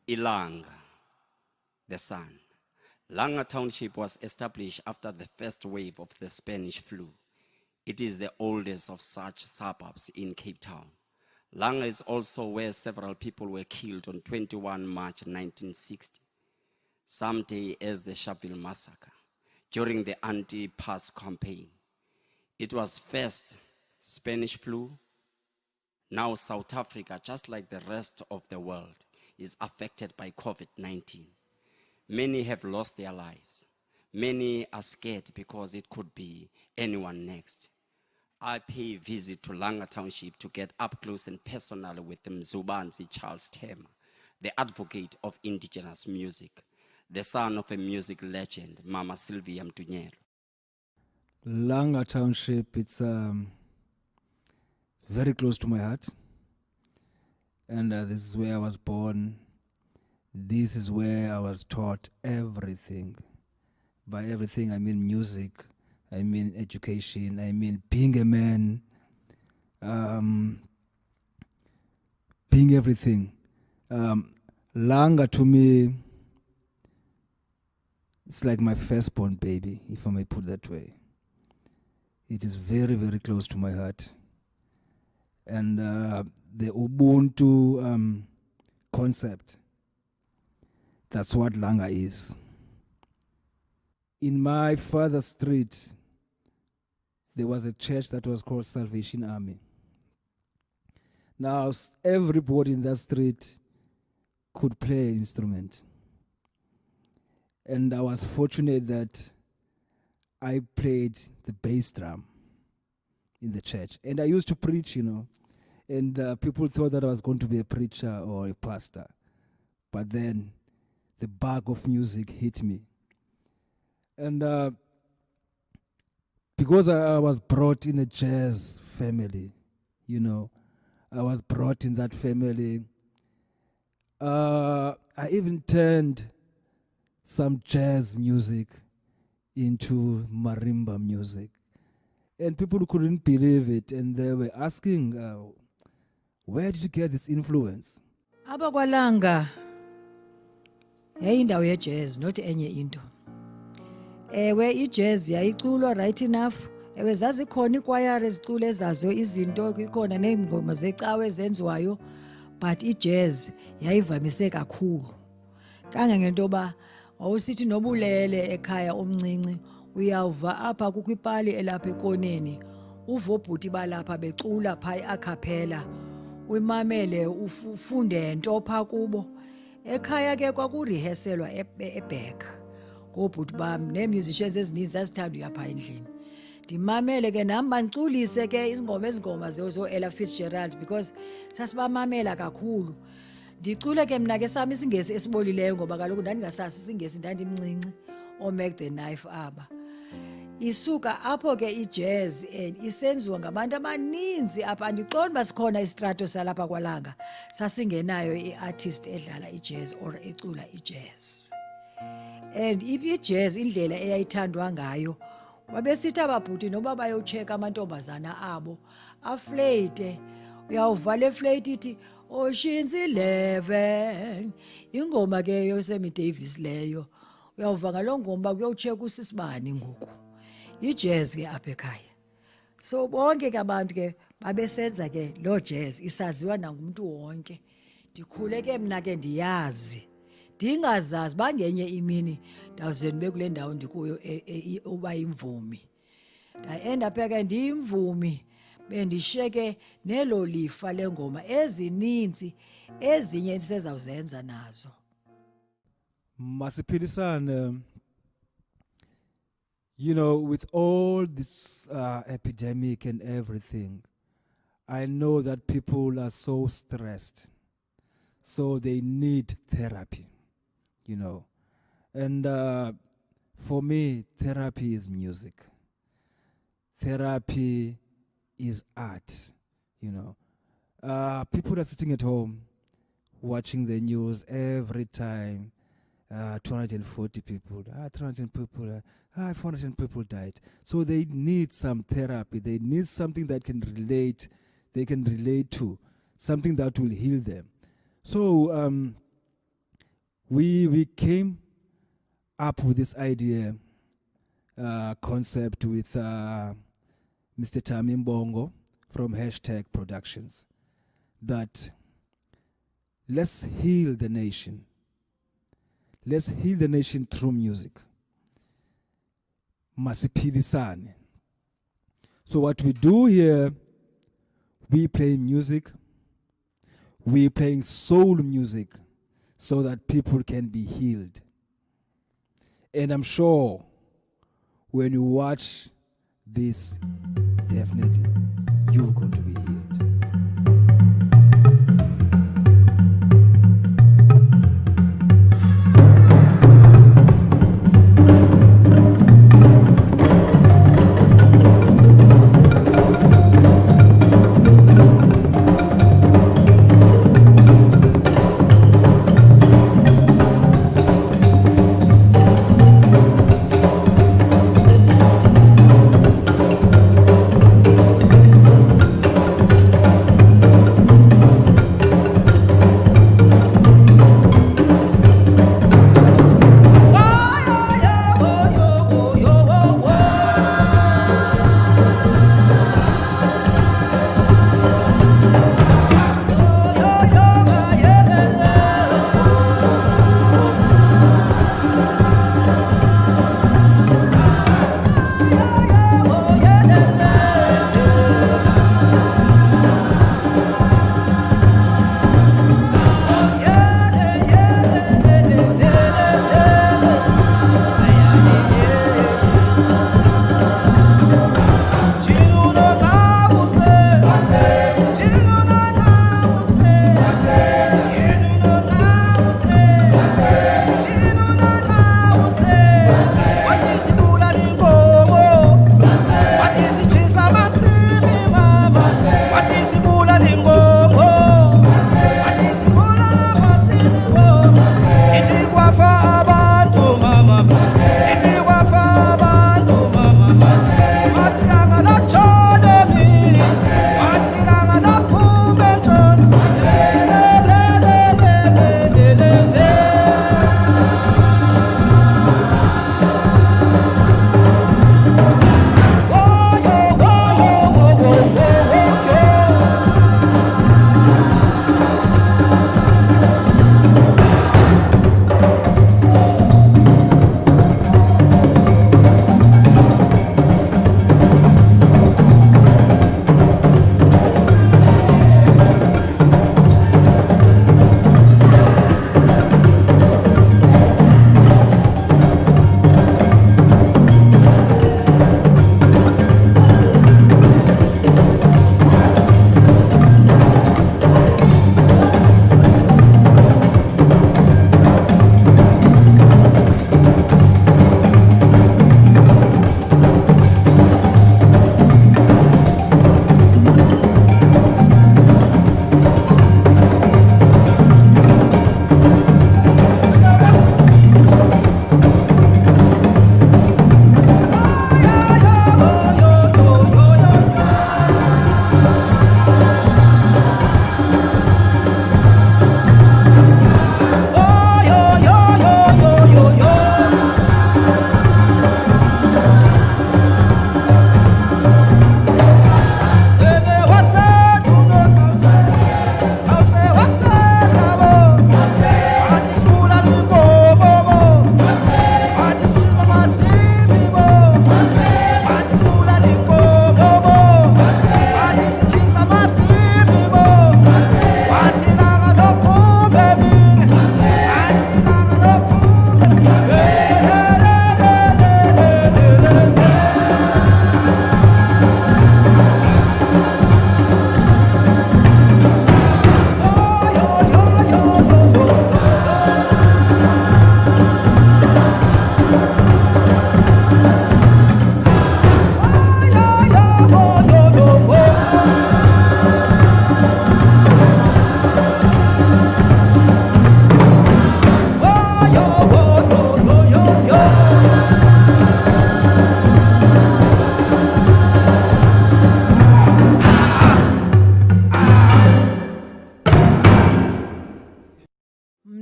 Ilanga, the sun. Langa Township was established after the first wave of the Spanish flu. It is the oldest of such suburbs in Cape Town. Langa is also where several people were killed on 21 March 1960, same day as the Sharpeville massacre, during the anti-pass campaign. It was first Spanish flu. Now South Africa, just like the rest of the world, is affected by COVID-19. Many have lost their lives. Many are scared because it could be anyone next. I pay a visit to Langa Township to get up close and personal with Mzubanzi Charles Tema, the advocate of indigenous music, the son of a music legend, Mama Sylvia Mtunyelo. Langa Township, it's very close to my heart. And this is where I was born. This is where I was taught everything. By everything, I mean music, I mean education, I mean being a man, being everything. Langa to me, it's like my firstborn baby, if I may put it that way. It is very, very close to my heart. And the Ubuntu concept, that's what Langa is. In my father's street, there was a church that was called Salvation Army. Now, everybody in that street could play an instrument. And I was fortunate that I played the bass drum in the church. And I used to preach, and people thought that I was going to be a preacher or a pastor. But then the bug of music hit me. And because I was brought in a jazz family, I was brought in that family. I even turned some jazz music into marimba music. And people couldn't believe it, and they were asking, where did you get this influence? AbakwaLanga yayindawo ye-jazz, not enye into. Ewe i-jazz yayiculwa right enough. Ewe zazikhona ikwayara ezicula ezazo izinto, ikhona neengoma zecawe ezenziwayo, but i-jazz yayivamise kakhulu. Kangangento yoba wawusithi nobulele ekhaya omncinci, uyawuva apha kukho ipali elapha ekoneni, uva obhuti balapha becula phaa i-acapella, uyimamele ufunde nto phaa kubo. Ekhaya ke kwakuriheselwa eback ngoobhuti bam, nee-musicians ezininzi zazithanda uyapha endlini. Ndimamele ke nam bandiculise ke izingoma zo-Ella Fitzgerald because sasibamamela kakhulu. Ndicule ke mna ke sami isingesi esibolileyo ngoba kaloku ndandingasazi isingesi, ndandimncinci, ooMac the Knife aba. Isuka apho ke i-jazz isenziwa ngabantu abaninzi apha. Andiqondi uba sikhona isitrato salapha kwaLanga sasingenayo i-artist edlala i-jazz or ecula i-jazz. And i-jazz indlela eyayithandwa ngayo, babesithi ababhuti noba bayotsheka amantombazana abo afleyite, uyawuva le fleyite ithi Ocean's 11, ingoma ke yoSammy Davis leyo. Uyawuva ngaloo ngoma kuyotsheka usisibani ngoku. I-jazz ke apha ekhaya. So bonke ke abantu ke babesenza ke loo jazz, isaziwa nangumntu wonke. Ndikhule ke mna ke ndiyazi, ndingazazi bangenye imini ndawuze ndibe kule ndawo ndikuyo uba imvumi. Ndaenda apha ke ndiyimvumi, bendishiyeke nelo lifa lengoma ezininzi, ezinye ndisezawuzenza nazo. Masiphilisane, with all this epidemic and everything, I know that people are so stressed. So they need therapy, And for me, therapy is music. Therapy is art, People are sitting at home watching the news every time. 240 people, 300 people, 400 people died. So they need some therapy. They need something that they can relate to, something that will heal them. So we came up with this idea, concept with Mr. Tami Mbongo from Hashtag Productions, that let's heal the nation. Let's heal the nation through music. Masiphilisane. So what we do here, we play music, we playing soul music so that people can be healed. And I'm sure when you watch this, definitely you're going to be healed.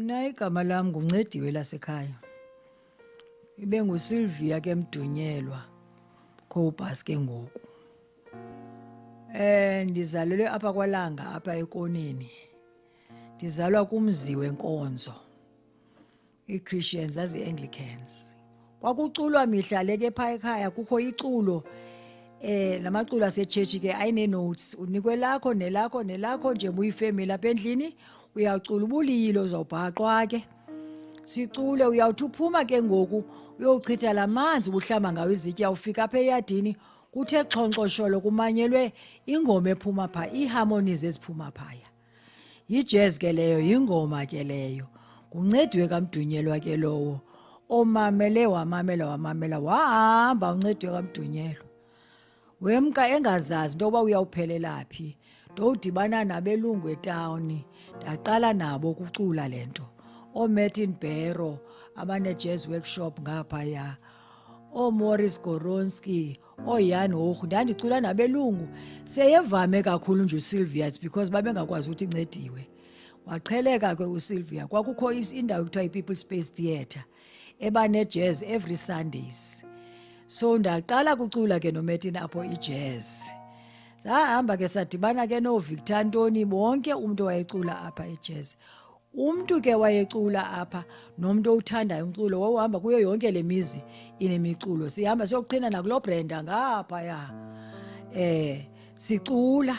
Mna igama lam nguNcediwe lasekhaya. Ibe nguSylvia ke Mdunyelwa Cobus ke ngoku. Ndizalelwe apha kwaLanga apha ekoneni. Ndizalwa kumzi wenkonzo. I-Christians zazi-Anglicans. Kwakuculwa mihla le ke phaa ekhaya kukho iculo lamaculo asetshetshi ke ayine-notes. Unikwe lakho nelakho nelakho nje uyifemeli apha endlini uyawucula ubulilo uzawubhaqwa ke. Sicule uyawuthi uphuma ke ngoku uyochitha la manzi ubuhlamba ngawo izitya ufika apha eyadini kuthe xhonxosholo kumanyelwe ingoma ephuma phaa ii-harmonies eziphuma phaya. Yi-jazz ke leyo yingoma ke leyo. NguNcediwe kaMdunyelwa ke lowo omamele wamamela wahamba uNcediwe kaMdunyelwa. Wemka engazazi into yoba uyawuphelela phi. Ndowudibana nabelungu etawuni ndaqala nabo ukucula le nto. OMartin Barrow abane-jazz workshop ngaphaya, ooMaurice Goronski, ooJan Hoog. Ndandicula nabelungu seyevame kakhulu nje uSylvia because babengakwazi ukuthi Ncediwe. Waqheleka ke uSylvia. Kwakukho indawo ekuthiwa i-People Space Theatre ebane-jazz every Sundays. So ndaqala kucula ke noMartin apho i-jazz. Sahamba ke sadibana ke noVictor Ntoni bonke umuntu wayecula apha i-jazz. Umuntu ke wayecula apha nomuntu owuthandayo umculo wawuhamba kuyo yonke le mizi inemiculo. Sihamba siyoqhina nakulo Brenda ngaphaya. Sicula.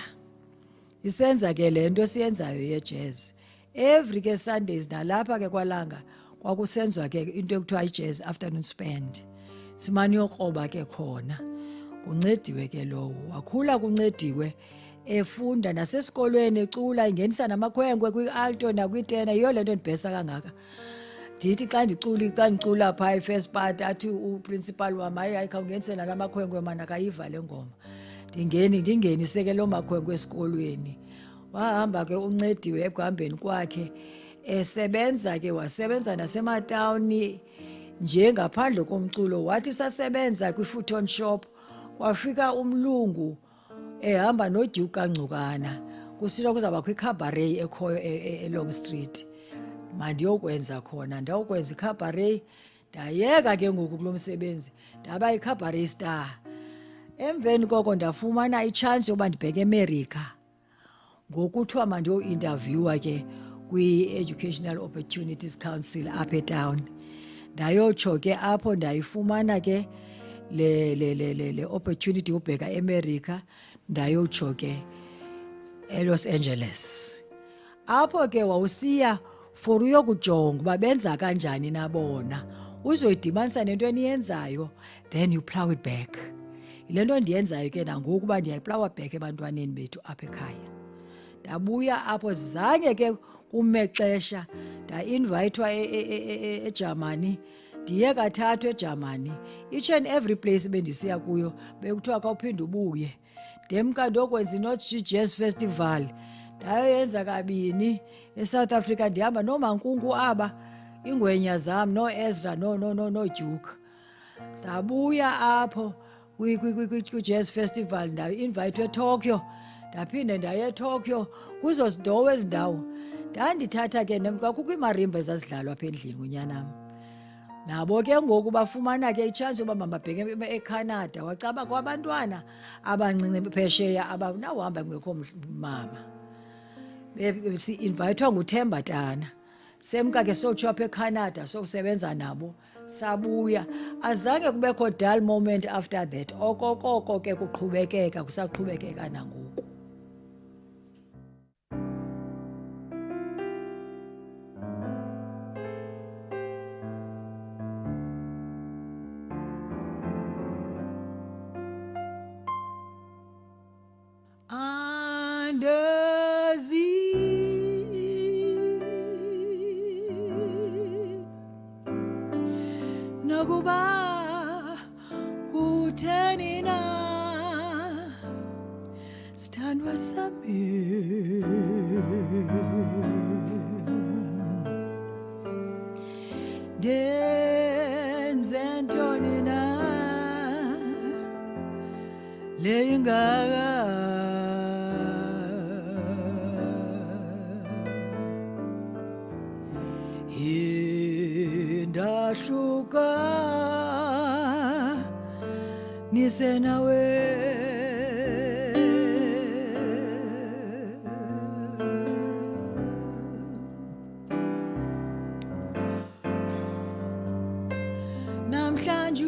Isenza ke le nto siyenzayo ye-jazz. Every ke Sundays nalapha ke kwaLanga kwakusenziwa ke into ekuthiwa i-jazz afternoon spend. Simane uyokroba ke khona. Kuncediwe ke lowo. Wakhula kuncediwe efunda nasesikolweni ecula ingenisa namakhwenkwe kwi-alto nakwitena. Yiyo le nto ndibhesa kangaka. Ndithi xa ndicula phaa i-first part athi uprincipal wam hayi khawungenise nalamakhwenkwe mana akayiva le ngoma. Ndingenise ke loo makhwenkwe esikolweni. Wahamba ke uNcediwe ekuhambeni kwakhe esebenza ke wasebenza nasematawuni nje ngaphandle komculo. Wathi sasebenza kwi-futon shop kwafika umlungu ehamba noDuke kaNgcukana kusithiwa kuzawubakho ikhabaret ekhoyo eLong Street. Mandiyokwenza khona ndawukwenza ikhabaret ndayeka ke ngoku kulo msebenzi ndaba ikhabaret star. Emveni koko ndafumana itshansi yoba ndibheke eMerika ngokuthiwa mandiyo-interviewa ke kwi-Educational Opportunities Council apha etawuni. Ndayotsho ke apho ndayifumana ke le opportunity yobheka eMerika. Ndayotsho ke eLos Angeles. Apho ke wawusiya for uyokujonga uba benza kanjani nabona. Uzoyidibanisa nento eniyenzayo then you plow it back. Yile nto ndiyenzayo ke nangoku uba ndiyayiplowa back ebantwaneni bethu apha ekhaya. Ndabuya apho zange ke kumexesha ndainvayithwa eJamani. Ndiye kathathu eJamani. Each and every place bendisiya kuyo bekuthiwa kawuphinde ubuye. Ndemka ndokwenza iNorth Jazz Festival. Ndayoyenza kabini eSouth Africa ndihamba nooMankunku aba ingwenya zam noEzra noDuke. Sabuya apho kwi-Jazz Festival ndayo-invayithwe eTokyo. Ndaphinde ndaya eTokyo kuzo zindawo ezindawo. Ndandithatha ke kwakukho imarimba ezazidlalwa apha endlini unyanam. Nabo ke ngoku bafumana ke itshansi yoba mababheke eCanada. Wacaba kwabantwana abancinci phesheya abanawuhamba kungekho mama. Si-invayithwa nguThemba Tana. Semka ke sotsho apha eCanada sokusebenza nabo. Sabuya. Azange kubekho dull moment after that. Okokoko ke kuqhubekeka kusaqhubekeka nangoku. Nokuba kutheni na sithandwa sami ndenze ntoni na leyingaka indahluka nisenawe namhlanje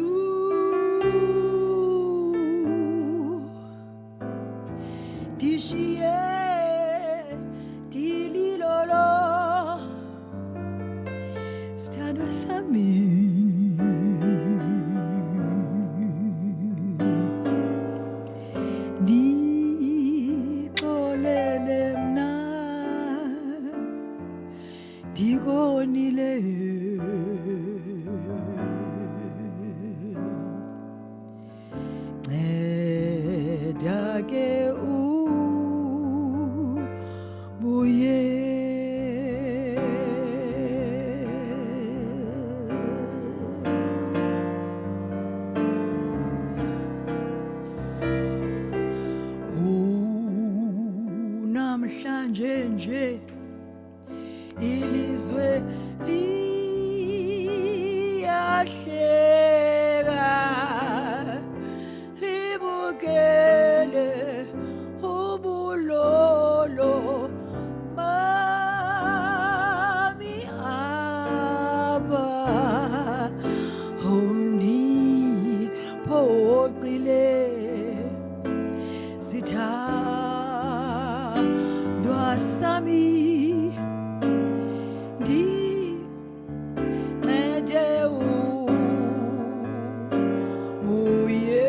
dishiye dililolo sithandwa sami ndikolele mna ndikonile nceda ke ubuye namhlanje nje ilizwe liyahleka libukele ubulolo mami apha undiphoqile sithandwa sami ndincede ubuye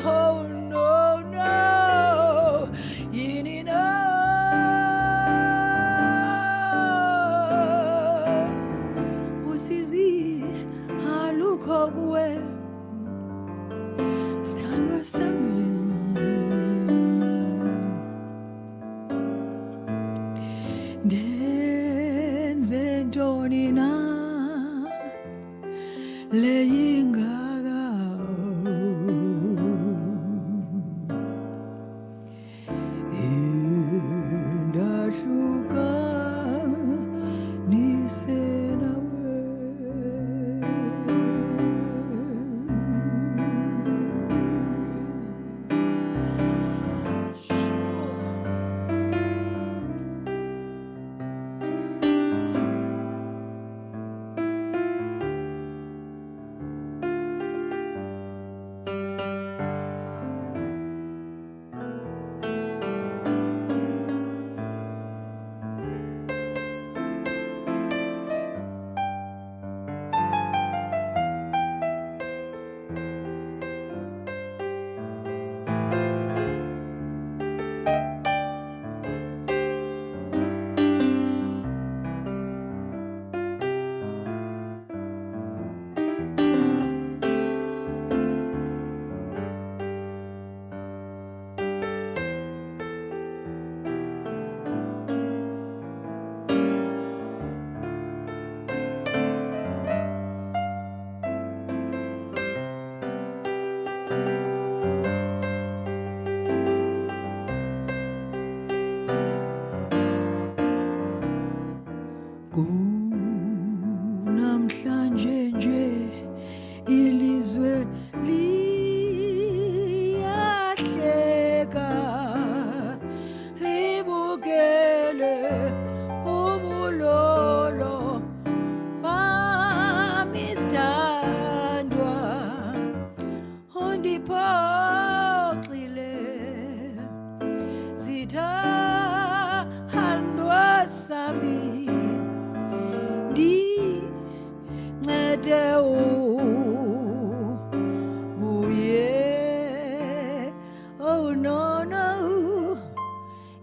oh no no yini na usizi alukho kuwe sithandwa sami ndenze ntoni na leyingaka indahluka nisenawe namhlanje nje ilizwe liyahleka libukele ubulolo bami sithandwa undiphoqile sithandwa sami ndincede ubuye oh no no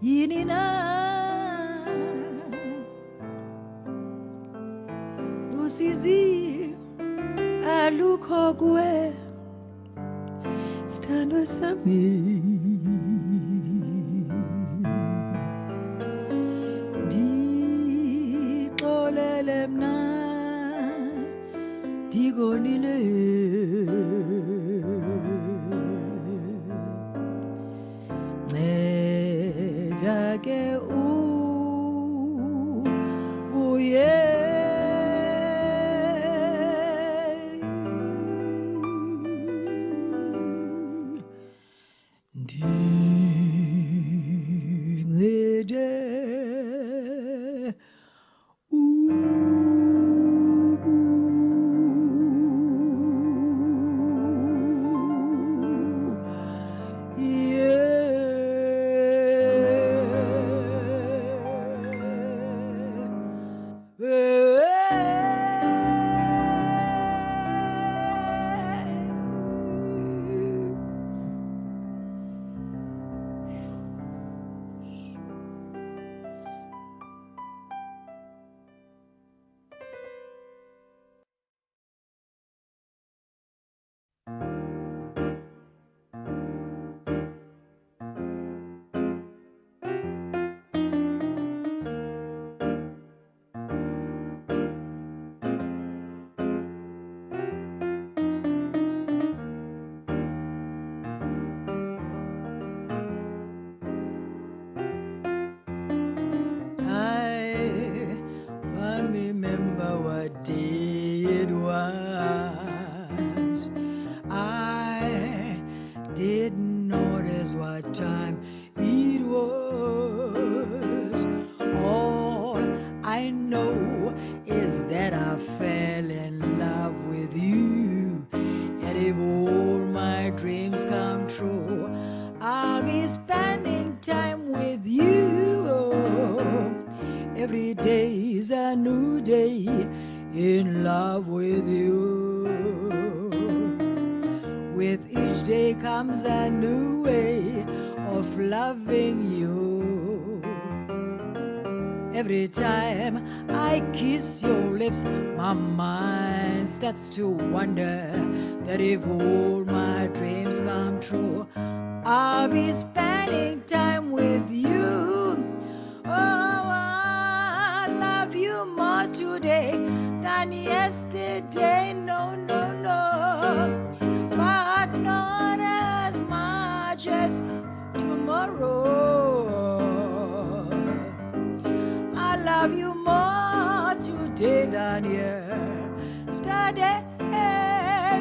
yini na usizi alukho kuwe sithandwa sami ndixolele mna ndikonile nceda ke what time it was. All I know is that I fell in love with you, and if all my dreams come true, I'll be spending time with you. Every day's a new day in love with you. With each day comes a new way of loving you. Every time I kiss your lips, my mind starts to wonder that if all my dreams come true, I'll be spending time with you. Oh, I love you more today than yesterday. No, no, no. But not as much as tomorrow. I love you more today than yesterday,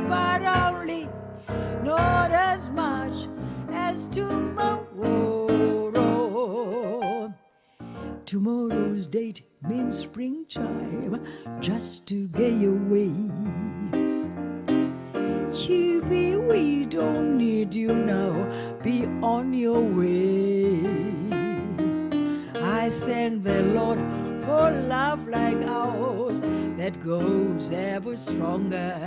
but only not as much as tomorrow. Tomorrow's date means springtime, just to get away. Chibi, we don't need you now, be on your way. I thank the Lord for love like ours that goes ever stronger,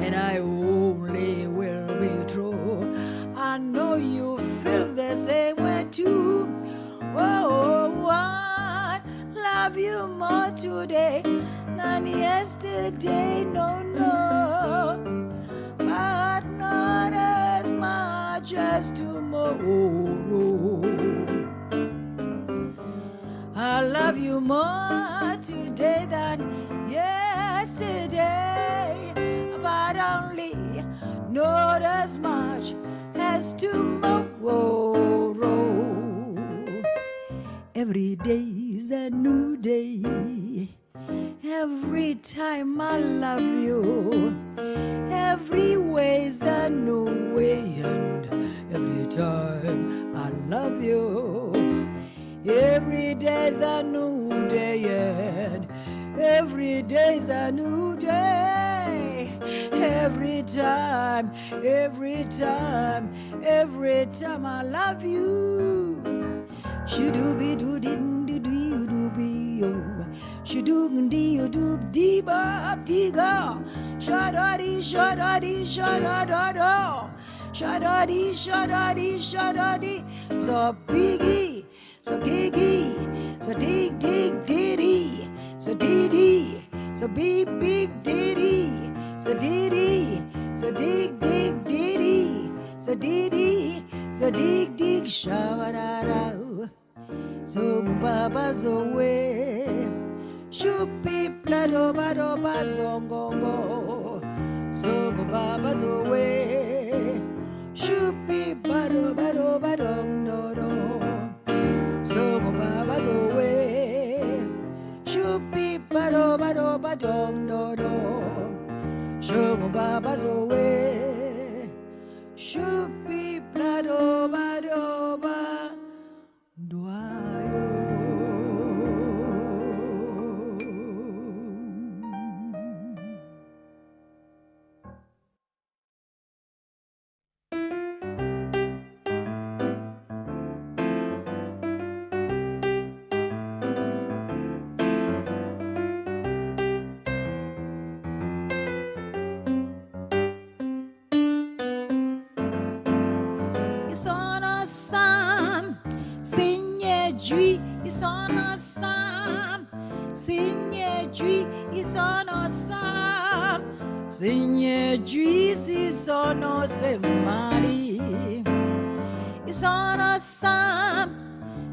and I only will be true. I know you feel the same way too. Oh, I love you more today than yesterday. No, no, but not as much as tomorrow. I love you more today than yesterday, but only not as much as tomorrow. Every day's a new day. Every time I love you, every way's a new way, and every time I love you, every day's a new day, and every day's a new day. Every time, every time, every time I love you. Shoo-doo-be doo-dee-doo-dee-doo-be-yo. Shoo-doo-dee-doo-dee-bop-dee-go. Sha-da-dee, sha-da-dee, sha-da-da-da. Sha-da-dee, sha-da-dee, sha-da-dee. So biggie, so giggy, so dig dig diddy, so diddy, so big big diddy, so diddy, so dig dig diddy, so diddy, so dig dig shawarara, so baba so we, shupi plado bado bazongo, so baba so we, shupi bado bado badong do do. So baba's away. Shupi bado bado badong do do. So baba's away. Shupi bado bado ba doayo. Signe juicy sono se mali. Sono sam.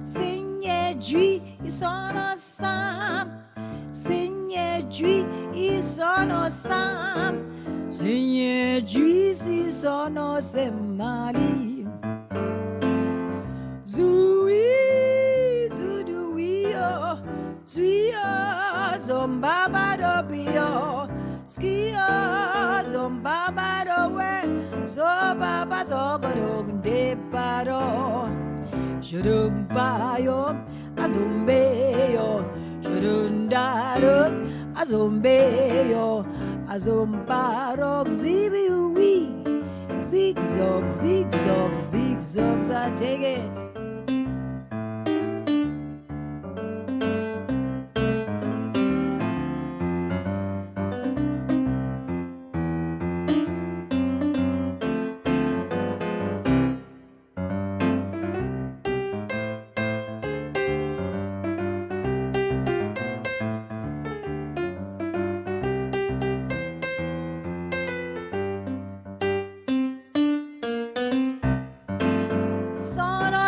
Signe jui sono sam. Signe jui sono sam. Signe juicy sono se mali. Zui zuduio. Zuio zombaba dobio. Skio zombabaro we zobaba zogodog deparo Shurumbayo azumbeyo Shurundaro azumbeyo azumbarok zibiwi Zigzag, zigzag, zigzags, I take it.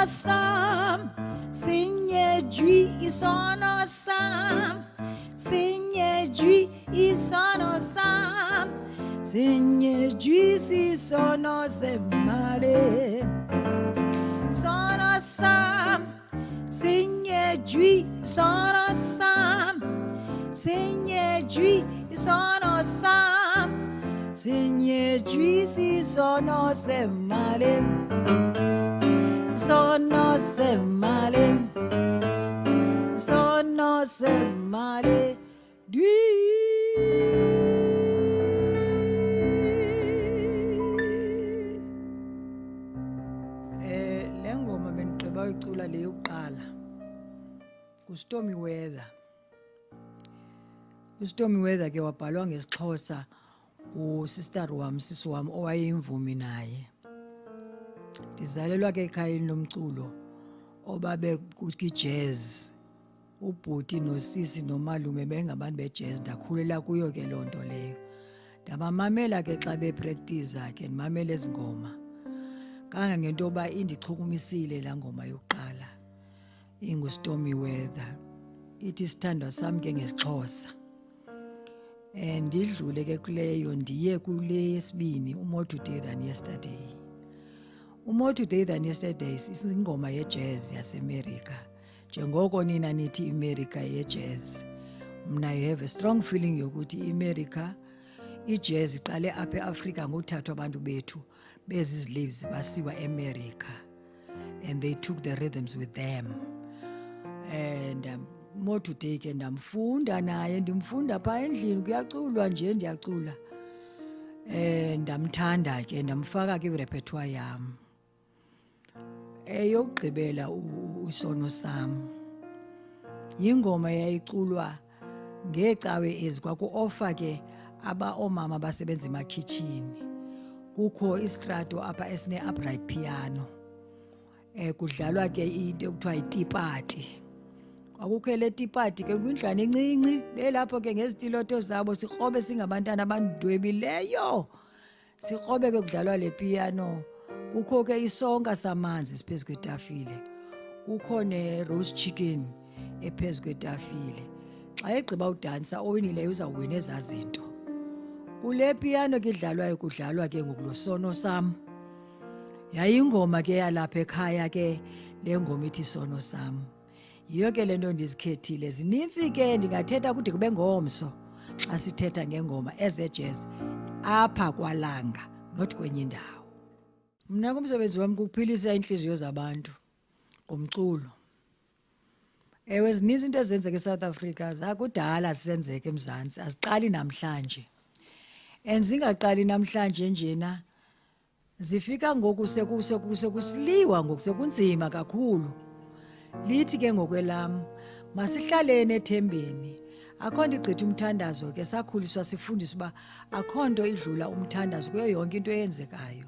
Sam, Seigneur Dieu, ils sont ensemble. Seigneur Dieu, ils sont ensemble. Seigneur Dieu, ils sont ensemble. Sont ensemble. Seigneur Dieu, ils sont ensemble. Seigneur Dieu, ils sont ensemble. Seigneur Dieu, ils sont ensemble. Sono se male le ngoma benigqiba uyicula le yokuqala kuStormy Weather. uStormy Weather ke wabhalwa ngesixhosa usister wam sisi wam owayeyimvumi naye. Ndizalelwa ke ekhayeni lomculo obabe kwi-jazz. Ubhuti nosisi nomalume bengabantu be-jazz, ndakhulela kuyo ke loo nto leyo. Ndabamamela ke xa bepractiza ke ndimamela ezi ngoma. Kangangento yoba indichukumisile laa ngoma yokuqala inguStormy Weather. Ithi sithandwa sam ke ngesixhosa. Ndidlule ke kuleyo ndiye kule yesibini, More Today Than Yesterday. More Today Than Yesterday isingoma ye-jazz yaseMerika. Njengoko nina nithi iMerika ye-jazz. Mna you have a strong feeling yokuthi iMerika, i-jazz iqale apha eAfrika ngothathwa abantu bethu bezi-slaves basiwa eMerika. And they took the rhythms with them. And More Today ke ndamfunda naye, ndimfunda phaa endlini, kuyaculwa nje ndiyacula. Ndamthanda ke ndamfaka ke kwirepertoire yam. Eyokugqibela usono sam yingoma yayiculwa ngecawe ezi kwaku-ofa ke oomama abasebenza emakhitshini. Kukho istrato apha esine-upright piano. Kudlalwa ke into ekuthiwa yitipati. Kwakukho le tipati ke kwindlwana encinci belapho ke ngezitiloto zabo sikrobe singabantwana abandwebileyo. Sikrobe ke kudlalwa le piano. Kukho ke isonka samanzi siphezu kwetafile. Kukho ne-roast chicken ephezu kwetafile. Xa egqiba udansa owinileyo uzawuwina ezaa zinto. Kule piano ke idlalwayo kudlalwa ke ngokulo sono sam. Yayingoma ke yalapha ekhaya ke le ngoma ithi sono sam. Yiyo ke le nto ndizikhethile. Zinintsi ke ndingathetha kude kube ngomso xa sithetha ngengoma eze-jazz apha kwaLanga, not kwenye indawo. Mna kumsebenzi wami kukuphilisa iintliziyo zabantu ngomculo. Ewe zininzi into ezenzeka eSouth Africa zakudala zisenzeka eMzantsi, aziqali namhlanje. And zingaqali namhlanje njena zifika ngoku sekusiliwa ngoku sekunzima kakhulu. Lithi ke ngokwelam masihlaleni ethembeni. Akho nto igqitha umthandazo ke sakhuliswa sifundiswa uba akho nto idlula umthandazo kuyo yonke into eyenzekayo.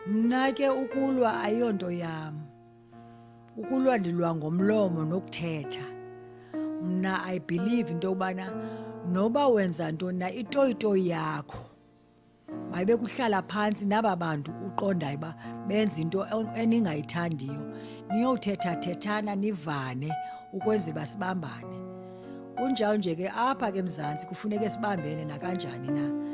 Mna ke ukulwa ayonto yam. Ukulwa ndilwa ngomlomo nokuthetha. Mna I believe into yobana noba wenza ntoni na itoyitoyi yakho mayibe kuhlala phantsi naba bantu uqondayo uba benza into eningayithandiyo niyowuthetha-thethana nivane ukwenzela uba sibambane. Kunjalo nje ke apha ke eMzantsi kufuneke sibambene nakanjani na.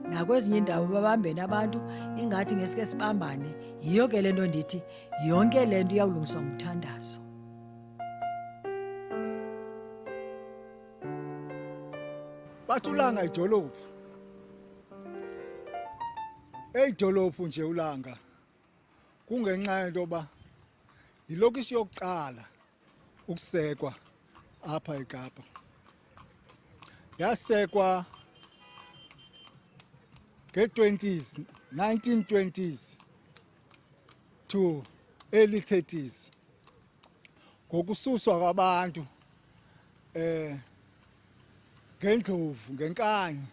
Nakwezinye indawo babambene abantu ingathi ngesike sibambane. Yiyo ke le nto ndithi yonke le nto iyawulungiswa ngumthandazo. Bathi uLanga idolophu eyidolophu nje ulanga kungenxa yento yoba yilokishi yokuqala ukusekwa apha eKapa. Yasekwa nge-20s, 1920s to early 30s. Ngokususwa kwabantu ngendlovu, ngenkani,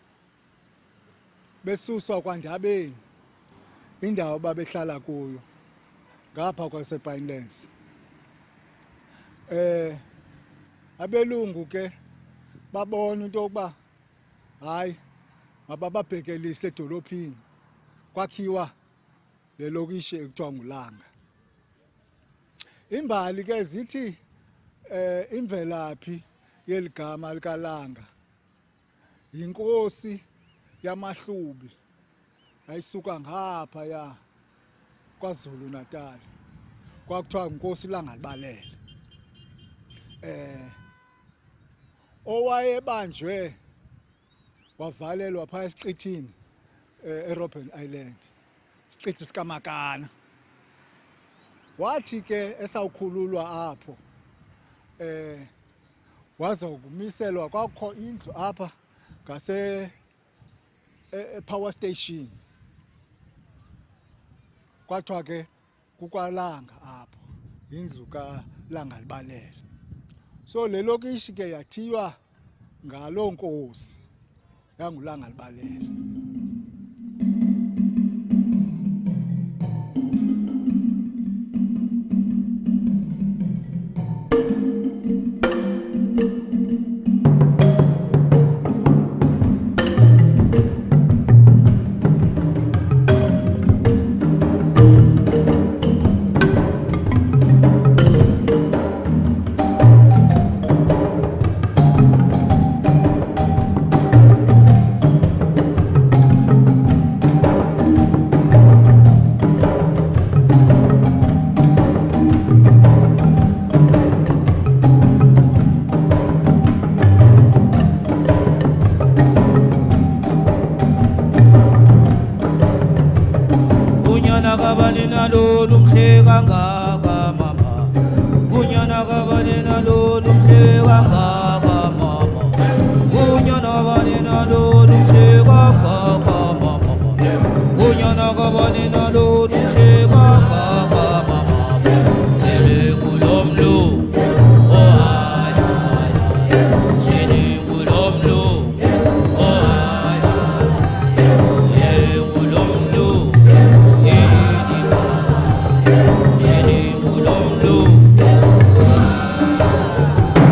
besuswa kwaNdabeni, indawo babehlala kuyo ngapha kwasePinelands. Abelungu ke babona into yokuba hayi mabababhekelise edolophini, kwakhiwa le lokishi ekuthiwa nguLanga. Imbali ke zithi imvelaphi yeli gama likaLanga yinkosi yamaHlubi ayisuka ngaphaya kwaZulu Natal, kwakuthiwa inkosi Langalibalele. Owayebanjwe wavalelwa phaya esiqithini eRobben Island, isiqithi sikaMakana. Wathi ke esawukhululwa apho wazokumiselwa, kwakho indlu apha ngase power station, kwathiwa ke kukwalanga apho, indlu kaLangalibalele. So le lokishi ke yathiywa ngaloo nkosi yanguLangalibalele.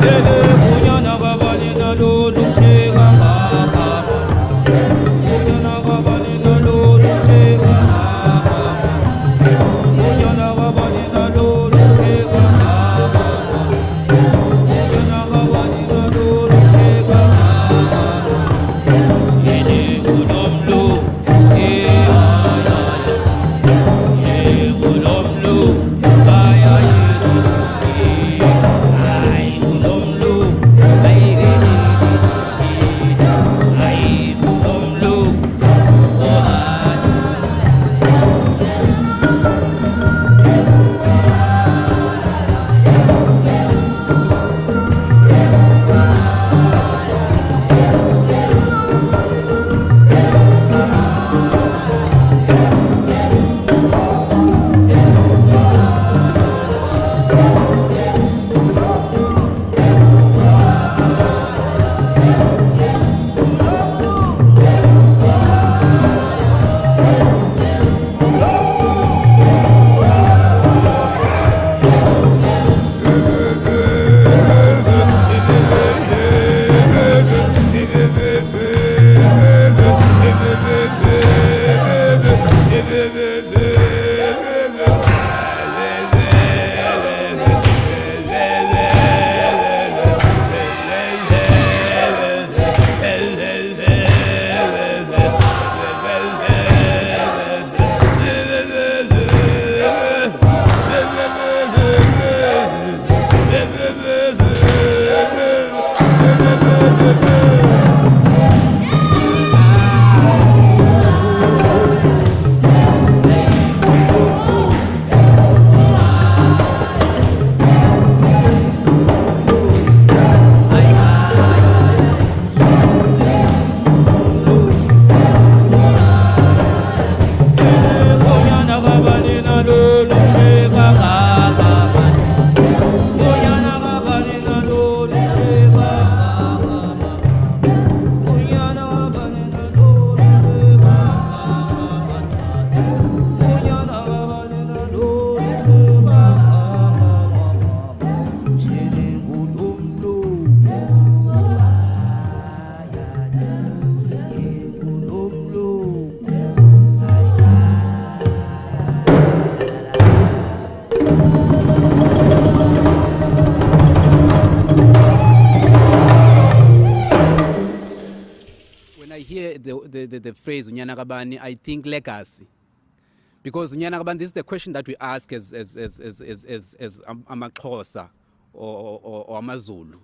Ele hear the phrase Unyana Kabani, I think legacy. Because Unyana Kabani, this is the question that we ask as Amaxhosa or Amazulu.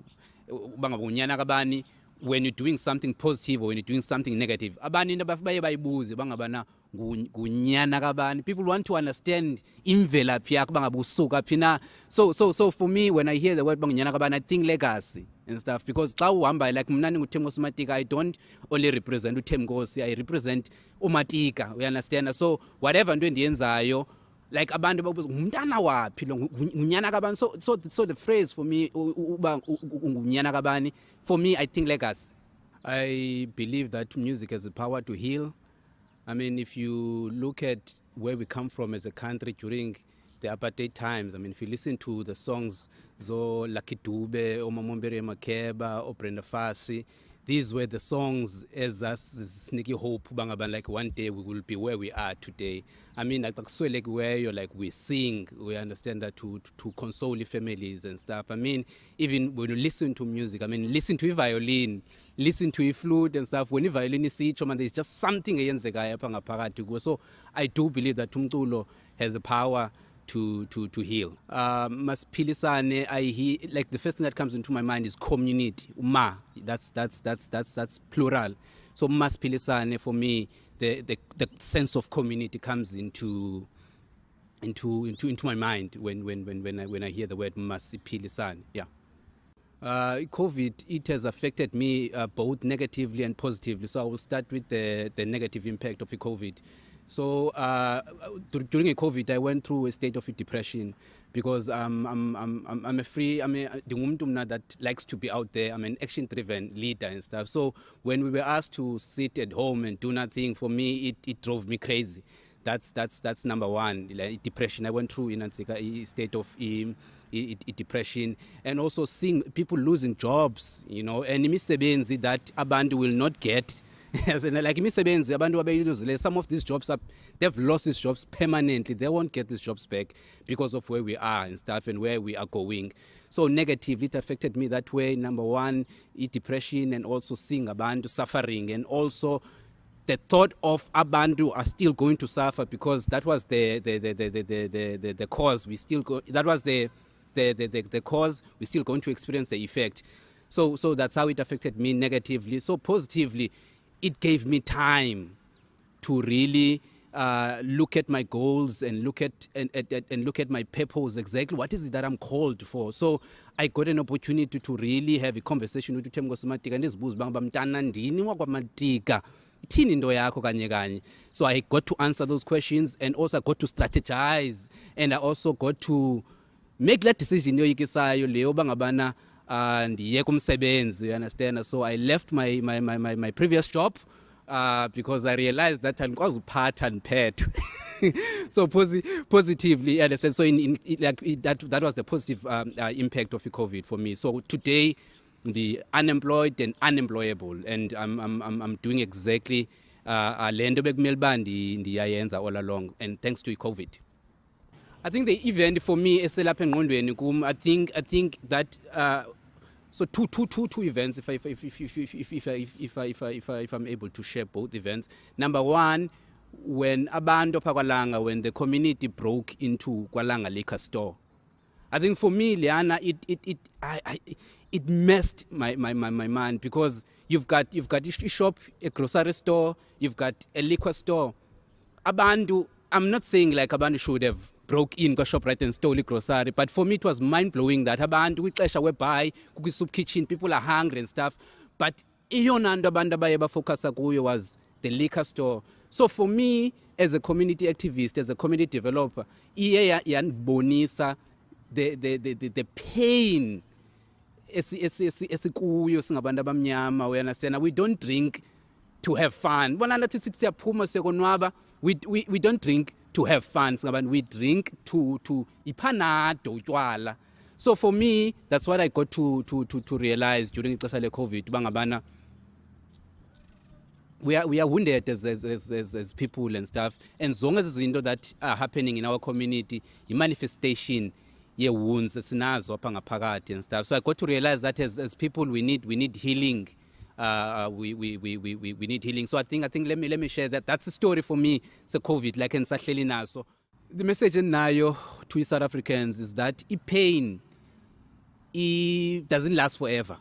Unyana Kabani, when you're doing something positive or when you're doing something negative, abani baye bayibuze bangabana ngunyana kabani. People want to understand imvelaphi yakho bangabusuka phina. So for me, when I hear the word bangunyana kabani, I think legacy and stuff, because xa uhamba like mna ninguThembiso Matika, I don't only represent uThembiso, I represent uMatika, we understand. So whatever into endiyenzayo, like abantu babuza ngumntana waphi lo ngunyana kabani. So the phrase for me uba ngunyana kabani, for me I think legacy. I believe that music has the power to heal. I mean, if you look at where we come from as a country during the apartheid times, I mean, if you listen to the songs Zo Lucky Dube, Omamombere Makeba, or Brenda Fassie, these were the songs as us sneaky hope bangaban, like one day we will be where we are today. I mean, like where you're like we sing, we understand that to console families and stuff. I mean, even when you listen to music, I mean, listen to a violin, listen to a flute and stuff. When a violin is each one, there's just something to go. So I do believe that Tumtulo has the power to heal. Masiphilisane, I hear, like the first thing that comes into my mind is community. Ma, that's plural. So Masiphilisane, for me, the sense of community comes into my mind when I hear the word Masiphilisane. Yeah. COVID, it has affected me both negatively and positively. So I will start with the negative impact of the COVID. So during a COVID, I went through a state of depression because I'm the woman that likes to be out there. I'm an action-driven leader and stuff. So when we were asked to sit at home and do nothing, for me, it drove me crazy. That's number one. Like, depression. I went through a state of depression, and also seeing people losing jobs, you know, and imisebenzi that abantu will not get. Like imisebenzi abantu abayiluzile, some of these jobs they've lost these jobs permanently. They won't get these jobs back because of where we are and stuff and where we are going. So negatively, it affected me that way. Number one, depression, and also seeing abantu suffering, and also the thought of abantu are still going to suffer, because that was the cause. We still go. That was the cause. We're still going to experience the effect. So that's how it affected me negatively. So positively, it gave me time to really look at my goals and look at my purpose. Exactly what is it that I'm called for? So I got an opportunity to really have a conversation with uThembiso Matika and ndizibuza banga mntana ndini wakwaMatika ithini into yakho kanye kanye. So I got to answer those questions, and also I got to strategize, and I also got to make that decision yoyikisayo leyo bangabana ndiyeka umsebenzi, you understand. So I left my previous job because I realized that I'm quite part and pet. So positively, and so that was the positive impact of the COVID for me. So today, the unemployed and unemployable, and I'm doing exactly lento bekumele uba ndiyayenza all along, and thanks to COVID. I think the event for me eselapha engqondweni kum, I think that so two events, if I'm able to share both events. Number one, when abantu pha KwaLanga, when the community broke into KwaLanga liquor store, I think for me, Liana, it messed my mind, because you've got a shop, a grocery store, you've got a liquor store. Abantu, I'm not saying like abantu should have broke in kwa shop right and stole a grocery, but for me it was mind blowing that abantu wixesha whereby kuki soup kitchen, people are hungry and stuff, but iyona nto abantu abaye bafocusa kuyo was the liquor store. So for me, as a community activist, as a community developer, iye yanibonisa the pain esikuyo singabantu abamnyama, we understand. We don't drink to have fun. We don't drink to have fun. We drink to ipanado utywala. So for me, that's what I got to realize during COVID. Bangabana, we are wounded as people and stuff. And as long as izinto that are happening in our community, the manifestation wounds esinazo apha ngaphakathi and stuff. So I got to realize that as people we need healing we need healing. So I think let me share that. That's a story for me. It's a COVID like in Sahleli so the message in Nayo to South Africans is that pain doesn't last forever.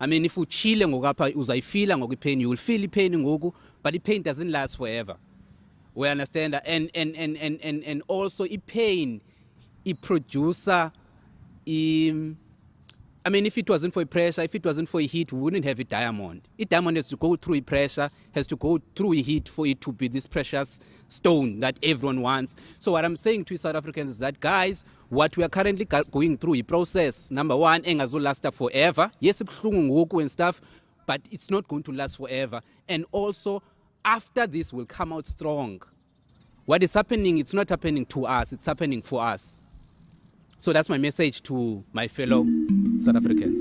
I mean, if you chill ngokapha uzayifila ngokupain, you will feel pain ngoku, but the pain doesn't last forever. We understand that, and also pain it producer I mean, if it wasn't for pressure, if it wasn't for heat, we wouldn't have a diamond. A diamond has to go through pressure, has to go through heat for it to be this precious stone that everyone wants. So what I'm saying to South Africans is that, guys, what we are currently going through, a process, number one, engazo last forever. Yes, and stuff, but it's not going to last forever. And also, after this, we'll come out strong. What is happening, it's not happening to us, it's happening for us. So that's my message to my fellow South Africans.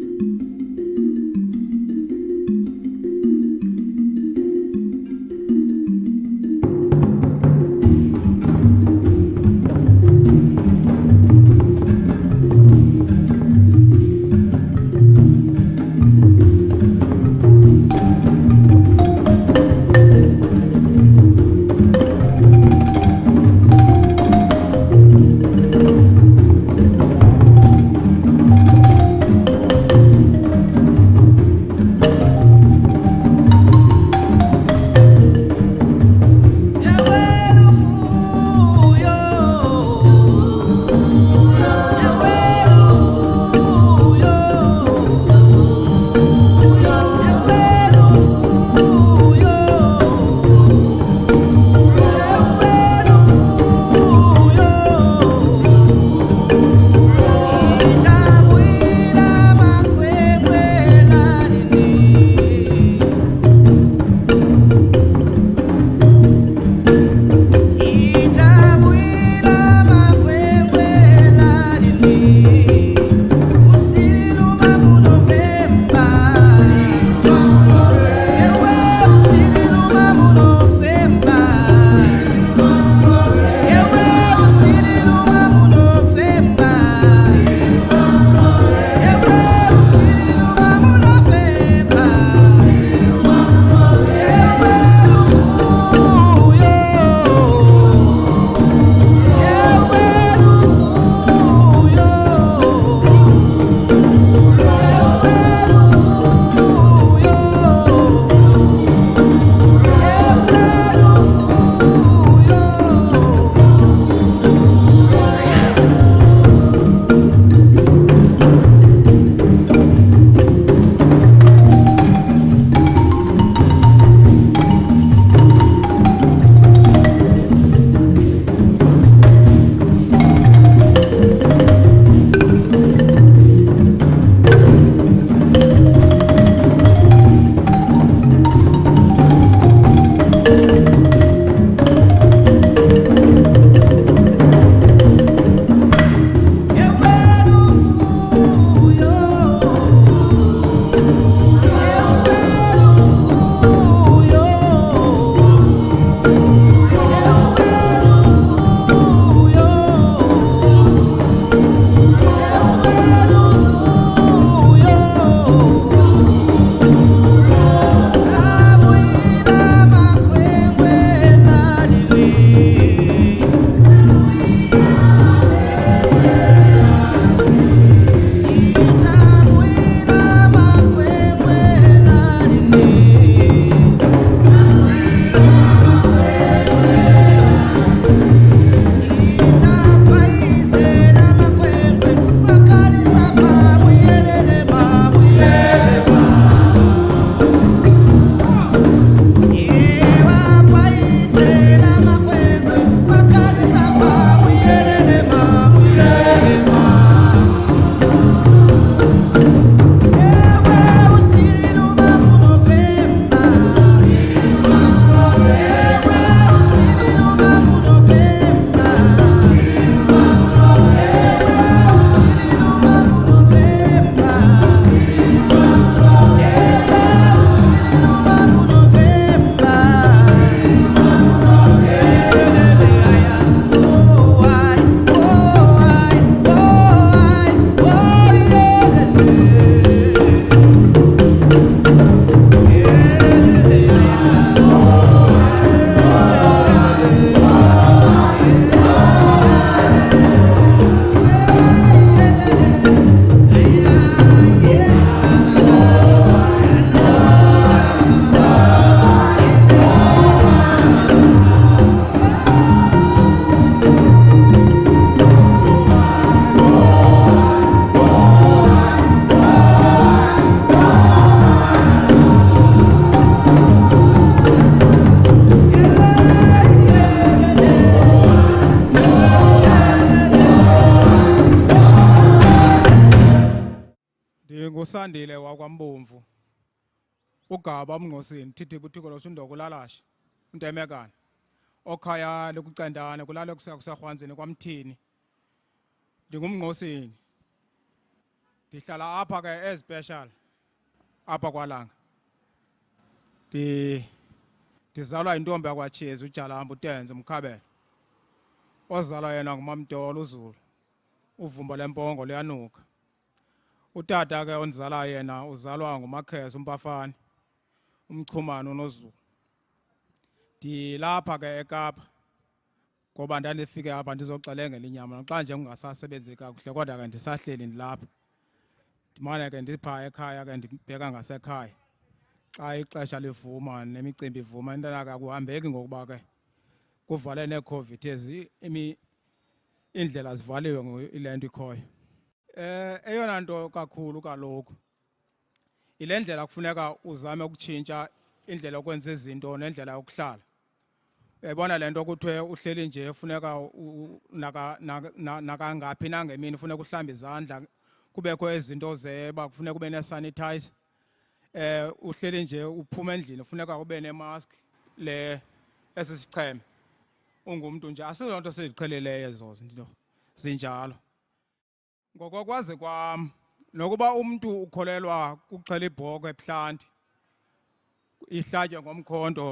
usandile wakwambomvu ugaba umngqosini thithi kuthiko losundo kulalasha untemekana okhaya lokucendana kulale kusahwanzeni kwamthini ndingumngqosini ndihlala apha ke especial apha kwalanga ndizalwa intombi yakwaChezi uJalamba uTenze Mkhabela ozalwa yena ngumamdolo uZulu uvumba lempongo liyanuka utata ke onzala yena uzalwa nguMakhesi uMpafane umchumano unoZulu ndilapha ke eKapa ngoba ndandifike apha ndizoxelenga inyama naxa nje ungasasebenzi kakuhle kodwa ke ndisahleli ndilapha ndimane ke ndipha ekhaya ke ndibheka ngasekhaya xa ixesha livuma nemicimbi ivuma intana ke kuhambeki ngokuba ke kuvale neCovid ezi indlela zivaliwe ile nto ikhoyo eyona nto kakhulu kaloku ile ndlela kufuneka uzame ukutshintsha indlela yokwenza izinto nendlela yokuhlala uyayibona le nto kuthiwe uhleli nje ufuneka nakangaphi nangemini ufuneka uhlambe izandla kubekho izinto zeba kufuneka ube nesanitizer uhleli nje uphuma endlini ufuneka ube nemask le esisicheme ungumuntu nje asizonto siziqheleleyo ezo zinto zinjalo ngokwazi kwam nokuba umuntu ukholelwa kuxhela ibhokhwe ebuhlanti ihlatywe ngomkhonto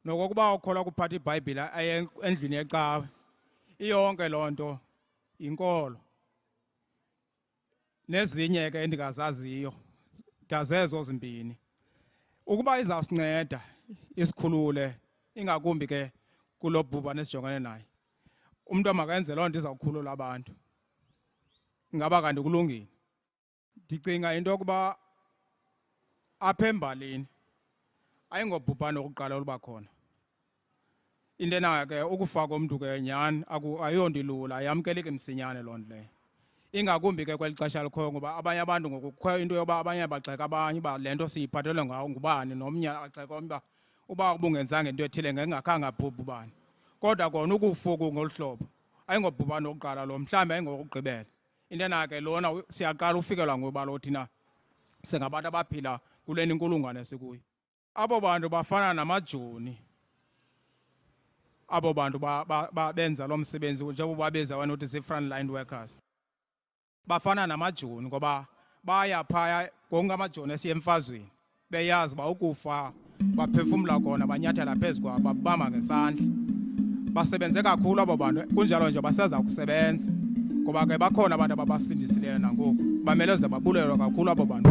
nokokuba ukholwa kuphatha iBhayibhile endlini yecawe iyonke lonto inkolo nezinye ke endingazaziyo ndazezo zimbini ukuba izawusinceda isikhulule ingakumbi ke kulo bhubhane nesijongene naye umuntu makayenze loo nto izawukhulula abantu ngaba kanti kulungile ndicinga into yokuba apha embalini ayingobhubhane okokuqala oluba khona into enayo ke ukufaka umntu ke nyhani ayonto ilula ayamkeleki msinyane loo nto leyo ingakumbi ke kweli xesha likhoyo ngoba abanye abantu ngoku kukho into yoba abanye bagxeka abanye uba le nto siyiphathelwe ngawo ngubani nomnye agxeka omnye uba ubungenzanga into ethile ngengakhange abhubhe ubani kodwa kona ukufuku ngolu hlobo ayingobhubhane okokuqala lo mhlawumbi ayingokugqibela into enayo ke lona siyaqala ufikelwa ngoba lo thina singabantu abaphila kule inkulungwane sikuyo abo bantu bafana namajoni abo bantu benza lo msebenzi njengoba babiza wena uthi zii-frontline workers bafana namajoni ngoba baya phaya konke amajoni esiye emfazweni beyazi uba ukufa baphefumla khona banyathela phezu kwabo babamba ngesandla basebenze kakhulu abo bantu kunjalo nje baseza kusebenza ngoba ke bakhona abantu ababasindisileyo nangoku bamele ze babulelwe kakhulu abo bantu.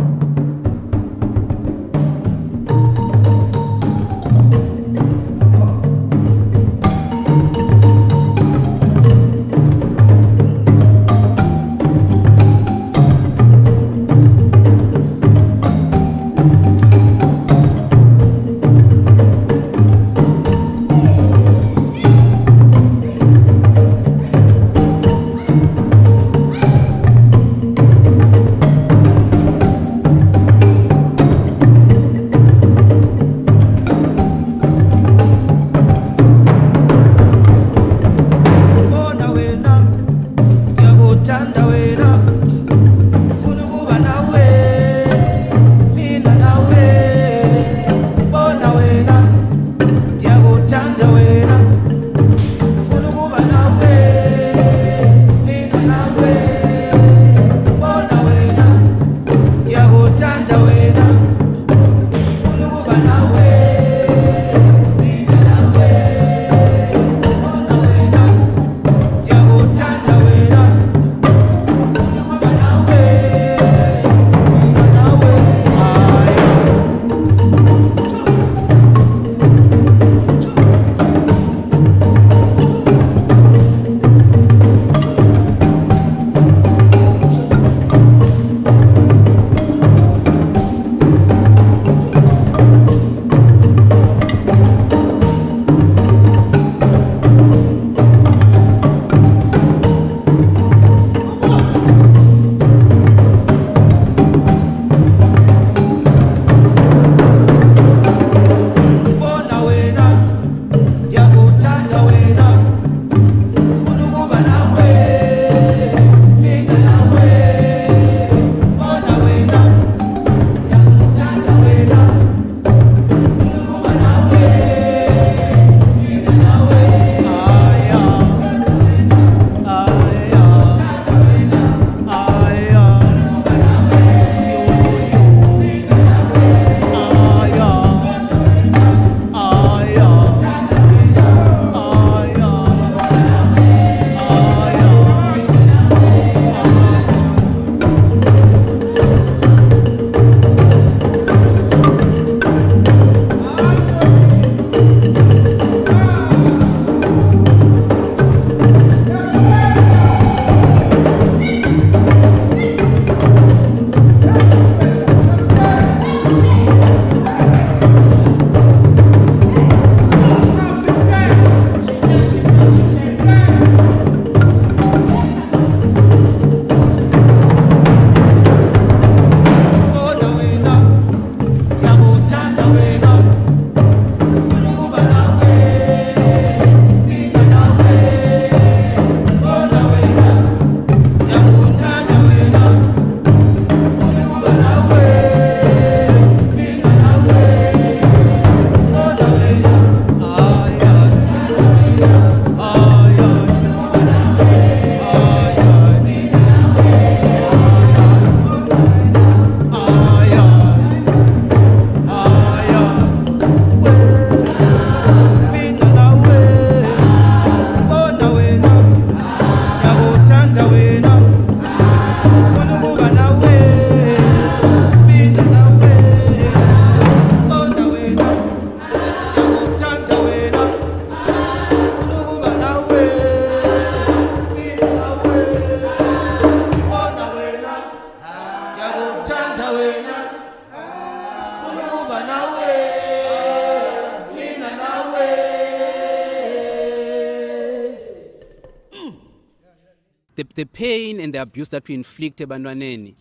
the pain and the abuse that we inflict ebantwaneni,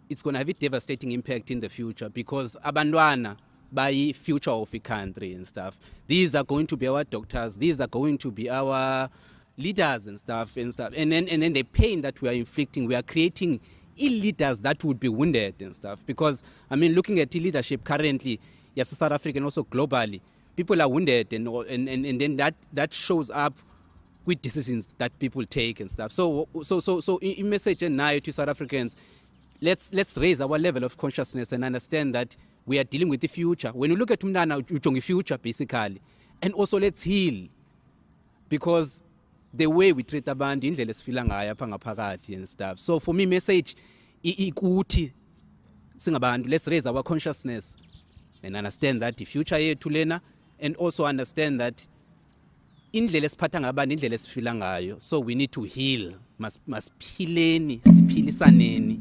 it's going to have a devastating impact in the future, because abantwana by future of a country and stuff. These are going to be our doctors. These are going to be our leaders and stuff. And then the pain that we are inflicting, we are creating leaders that would be wounded and stuff. Because, I mean, looking at leadership currently, yes, South Africa and also globally, people are wounded, and then that shows up with decisions that people take and stuff. So in message now to South Africans, let's raise our level of consciousness and understand that we are dealing with the future. When you look at umntana, ujonga future basically, and also let's heal, because the way we treat abantu, indlela esifila ngayo apha ngaphakathi and stuff. So for me, message ikuthi singabantu, let's raise our consciousness and understand that the future yethu lena, and also understand that indlela esiphatha ngabantu, indlela esifila ngayo. So we need to heal. Masiphileni, siphilisaneni.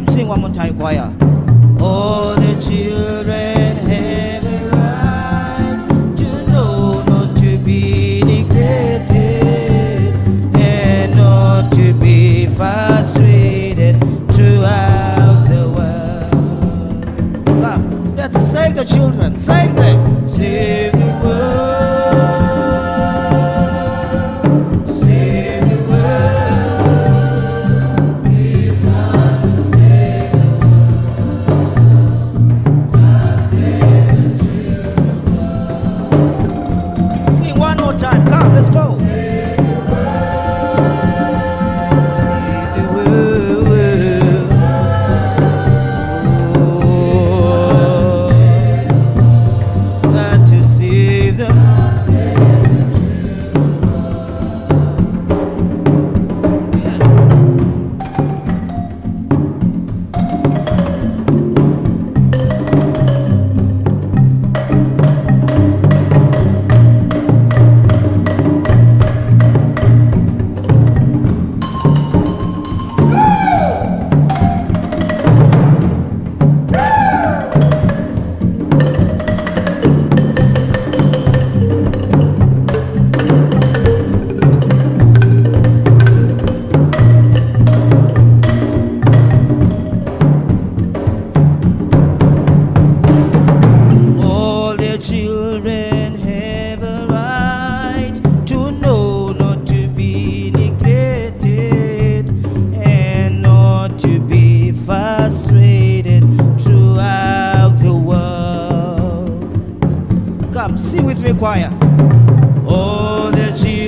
Sing one more time, choir. All the children have a right to know, not to be neglected, and not to be frustrated throughout the world. Come, let's save the children, save them, save the world. Sing with me, choir. All the children